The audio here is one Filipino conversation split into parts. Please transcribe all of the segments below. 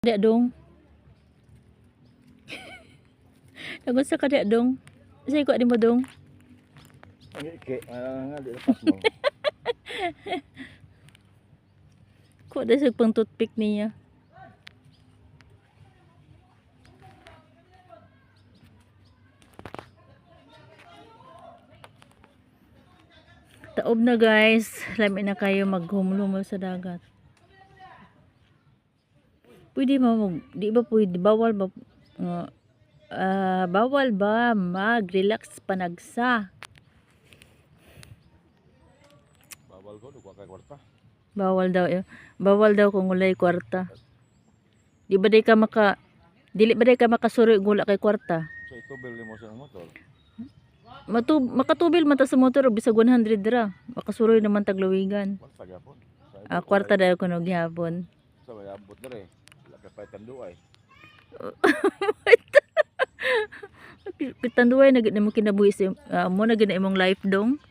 Kada dong. Nagun sa kada dong. Say ko di mo dong. Ngike, nga di lepas mo. Ko da sa pang toothpick niya. Taob na guys, lami na kayo maghumlumol sa dagat. Pwede mo, di ba pwede, bawal ba, bawal ba mag-relax panagsa? Bawal ko, dugwa kay kwarta. Bawal daw kung walay kwarta. Di ba day ka dili ba day ka makasuroy gula kay kwarta? So ito bili mo sa motor. Makatubil man ta sa motor og bisag 100 dira. Makasuroy naman tagluwigan. Kwarta gyapon. Kwarta daw kuno gihapon. Sa may abot dere. Wala ka pa tanduay. Tanduay na gid mo kinabuhi mo na gid imong life dong.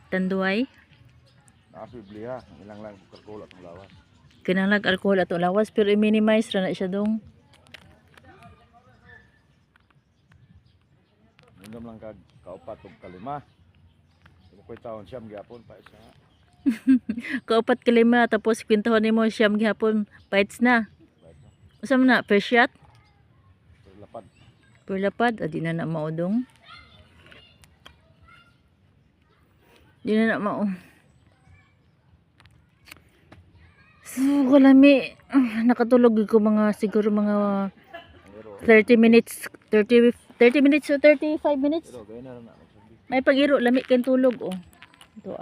Tanduay. Nakasibli ha, ilang lang Coca-Cola tong lawas. Kinahanglan alcohol ato lawas pero i-minimize ra na siya dong. Ingam lang kag kaupat ug kalima. Imo koy taon siyam gyapon pa isa. Kaupat kalima tapos kwintahon nimo siyam gihapon bites na. Usa man na per shot? Lapad. Per lapad adi na maudong. Di na mao. So, kalami. Nakatulog ko siguro mga 30 minutes. 30 minutes o 35 minutes. Pero gay na magsabi. May pag-iro. Lami kang tulog. Oh. Ito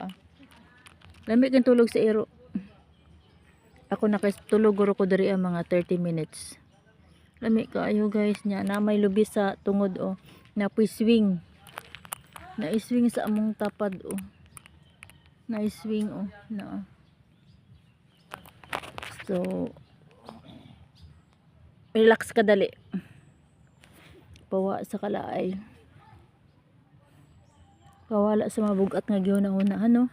Lami kang tulog sa iro. Ako nakatulog ko dari mga 30 minutes. Lami kaayo guys niya. Na may lubi sa tungod. Oh. Na-swing. Na-swing sa among tapad. Oh. Na-swing. Oh. Na. So, relax ka dali. Pawa sa kalaay. Kawala sa mabugat nga gyud na una ano.